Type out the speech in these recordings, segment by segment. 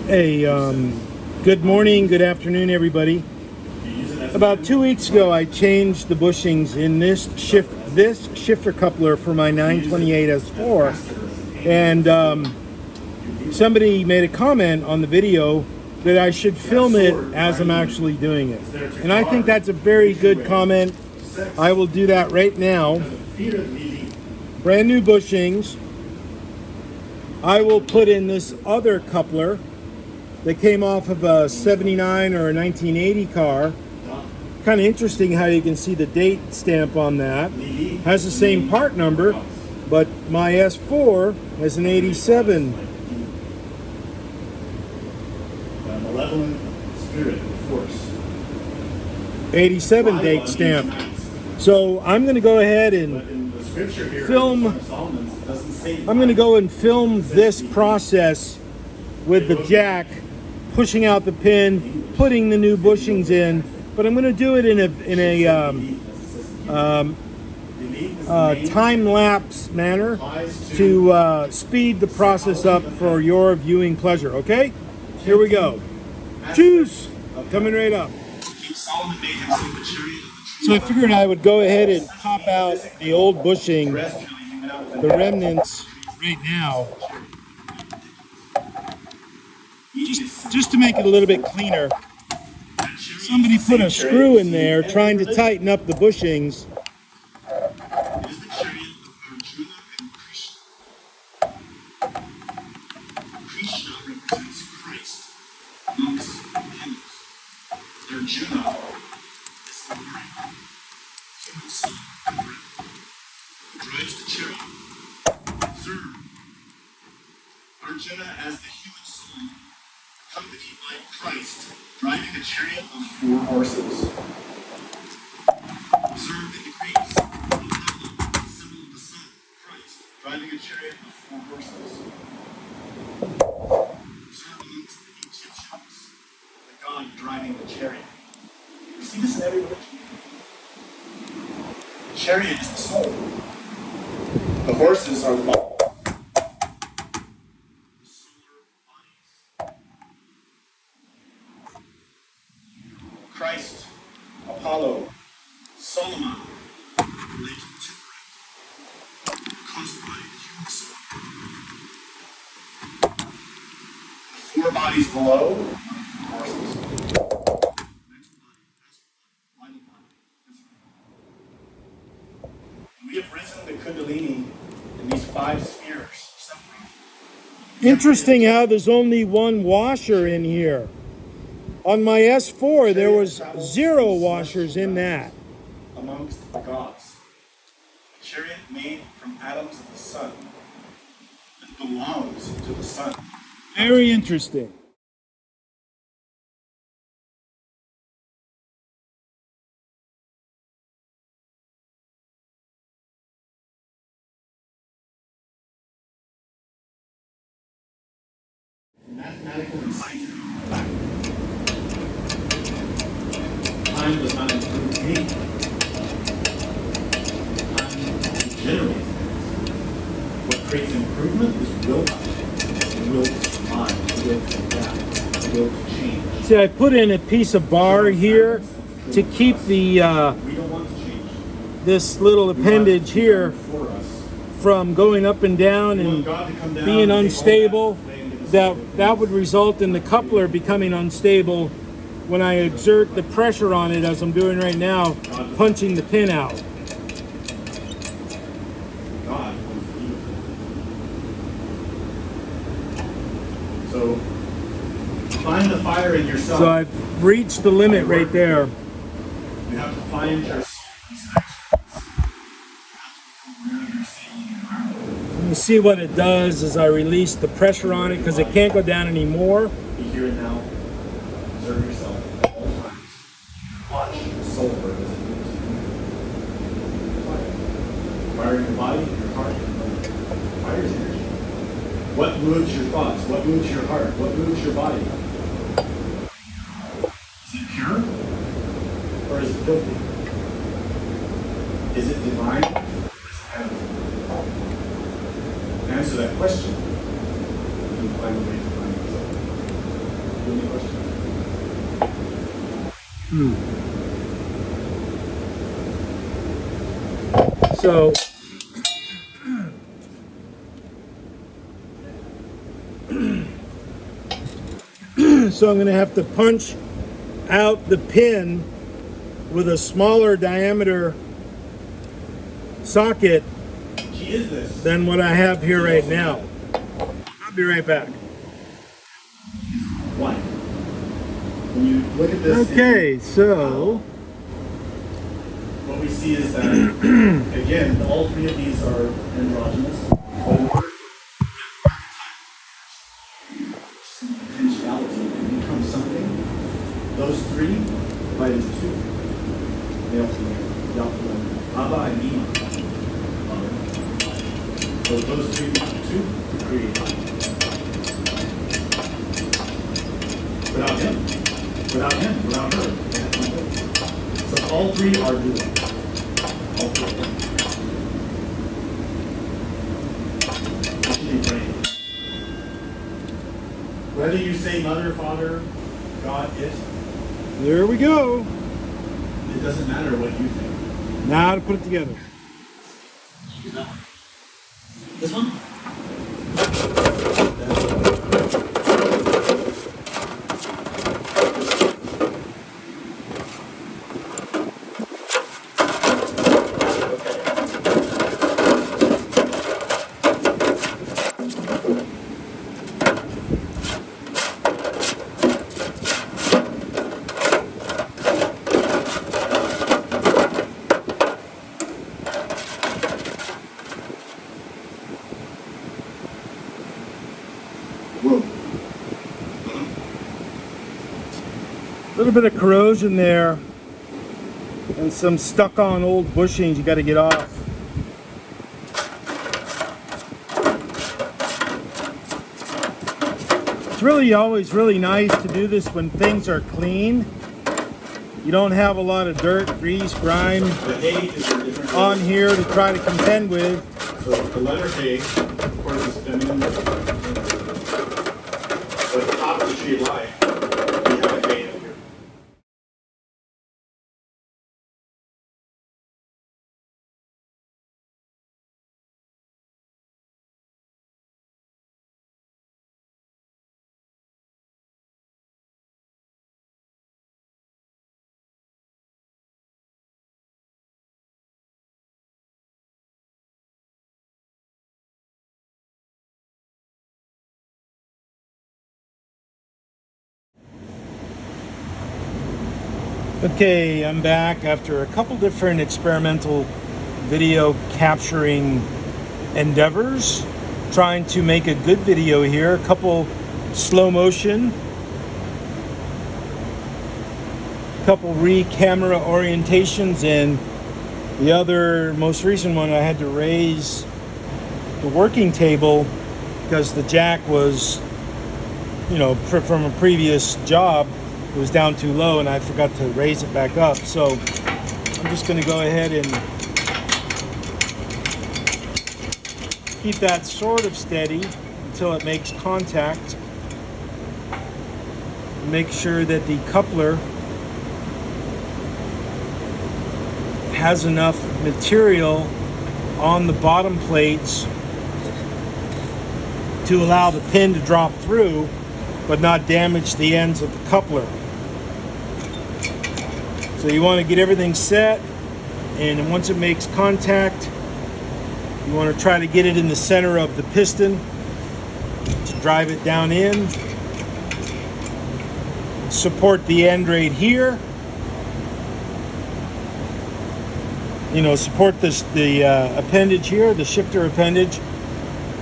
Hey, good morning, good afternoon, everybody. About 2 weeks ago, I changed the bushings in this shifter coupler for my 928 S4, and somebody made a comment on the video that I should film it as I'm actually doing it, and I think that's a very good comment. I will do that right now. Brand new bushings. I will put in this other coupler that came off of a 79 or a 1980 car. Kind of interesting how you can see the date stamp on that. Has the same part number, but my S4 has an 87. Malevolent spirit, force. 87 date stamp. So I'm going to go ahead and film. I'm going to go and film this process with the jack, pushing out the pin, putting the new bushings in. But I'm going to do it in a time-lapse manner to speed the process up for your viewing pleasure. Okay, here we go. Choose. Coming right up. So I figured I would go ahead and pop out the old bushing, the remnants, right now, just to make it a little bit cleaner. Somebody put a screw in there trying to tighten up the bushings. Krishna represents Christ amongst humans. Their Juno is the brain, human soul, the brain, who drives the chariot. Observe Arjuna as the human soul, accompanied by Christ, driving a chariot of 4 horses. Observe the degrees of the symbol of the sun, Christ, driving a chariot of 4 horses. Observe amongst the Egyptians, the god driving the chariot. You see this in every religion. The chariot is the soul. The horses are the body. The solar bodies. Christ, Apollo, Solomon, related to caused by the human soul. The 4 bodies below, horses. We have risen the Kundalini in these 5 spheres. Interesting how there's only one washer in here. On my S4, there was 0 washers in that. Amongst the gods. A chariot made from atoms of the sun that belongs to the sun. Very interesting. Mathematical and scientific fact. Time does not improve anything. Time generates things. What creates improvement is willpower. The will to survive, the will to adapt, the will to change. See, I put in a piece of bar here to keep the We don't want to change. this little appendage here For us. from going up and down We want and God to come down being and take unstable. all That would result in the coupler becoming unstable when I exert the pressure on it, as I'm doing right now, punching the pin out. God wants to be. So find the fire in yourself. So I've reached the limit right there. You have to find your soul in these actions. You have to become where you're saying you are. You see what it does as I release the pressure on it, because it can't go down anymore. Be here and now. Observe yourself at all times. Watch the soul work as it moves. Fire in your body, your heart, your mind. Fire is energy. What moves your thoughts? What moves your heart? What moves your body? Is it pure? Or is it filthy? Is it divine? Or is it animal? Answer that question. You plywood base behind it. So, any questions? So, I'm going to have to punch out the pin with a smaller diameter socket than what I have here right now. I'll be right back. One. When you look at this, Okay, so what we see is that, again, all three of these are androgynous. But in order for potentiality to become something, those three divide into two. Male, female, Abba and Ima. So those three become two to create life. Without him, without her, can't come forth. So all three are dual. All three of them. It should be brain. Whether you say mother, father, God, it there we go. doesn't matter what you think. Now to put it together. Use that one. This one? A little bit of corrosion there and some stuck on old bushings you got to get off. It's really always really nice to do this when things are clean. You don't have a lot of dirt, grease, grime on here to try to contend with. So the letter A, of course, is feminine. But at the top of the tree of life, we have a A in here. Okay, I'm back after a couple different experimental video capturing endeavors, trying to make a good video here. A couple slow motion, a couple re-camera orientations, and the other most recent one I had to raise the working table because the jack was, from a previous job, it was down too low and I forgot to raise it back up. So I'm just going to go ahead and keep that sort of steady until it makes contact. Make sure that the coupler has enough material on the bottom plates to allow the pin to drop through but not damage the ends of the coupler. So you want to get everything set, and once it makes contact, you want to try to get it in the center of the piston to drive it down in. Support the end right here. Support the appendage here, the shifter appendage,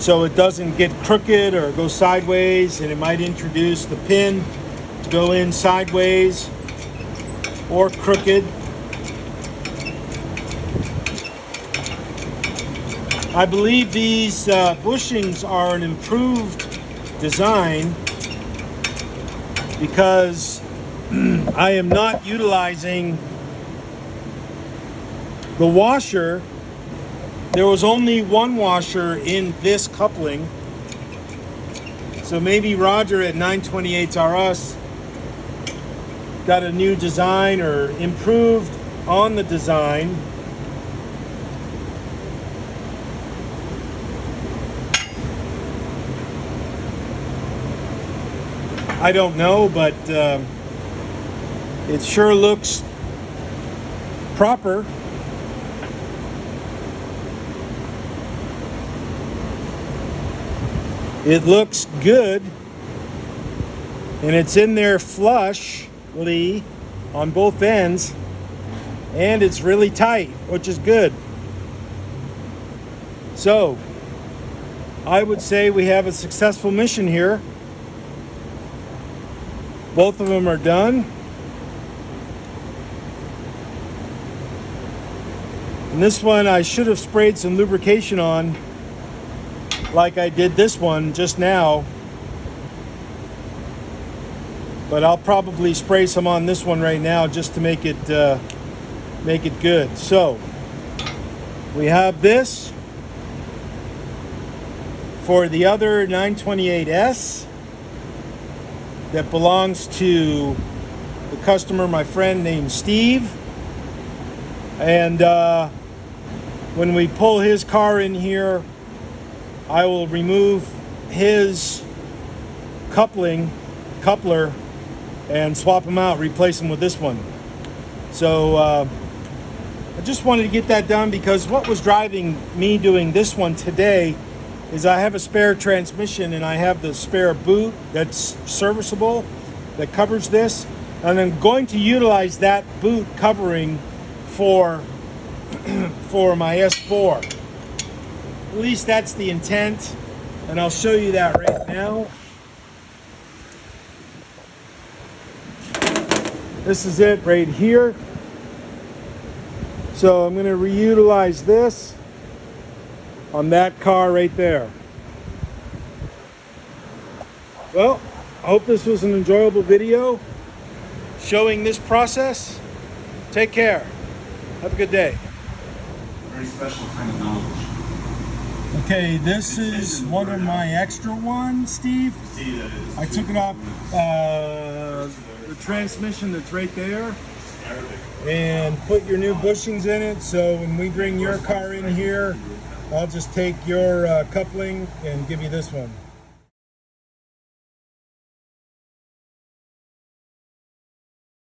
so it doesn't get crooked or go sideways, and it might introduce the pin to go in sideways or crooked. I believe these bushings are an improved design because I am not utilizing the washer. There was only one washer in this coupling, So maybe Roger at 928s R Us got a new design or improved on the design. I don't know, but it sure looks proper. It looks good, and it's in there flushly on both ends, and it's really tight, which is good. So I would say we have a successful mission here. Both of them are done. And this one I should have sprayed some lubrication on, like I did this one just now. But I'll probably spray some on this one right now just to make it good. So we have this for the other 928S that belongs to the customer, my friend named Steve. And when we pull his car in here, I will remove his coupler and swap them out, replace them with this one. So I just wanted to get that done because what was driving me doing this one today is I have a spare transmission and I have the spare boot that's serviceable that covers this, and I'm going to utilize that boot covering for my S4. At least that's the intent, and I'll show you that right now. This is it right here. So I'm going to reutilize this on that car right there. Well, I hope this was an enjoyable video showing this process. Take care. Have a good day. Very special kind of knowledge. Okay, this is one of my extra ones, Steve. I took it off the transmission that's right there and put your new bushings in it. So when we bring your car in here, I'll just take your coupling and give you this one.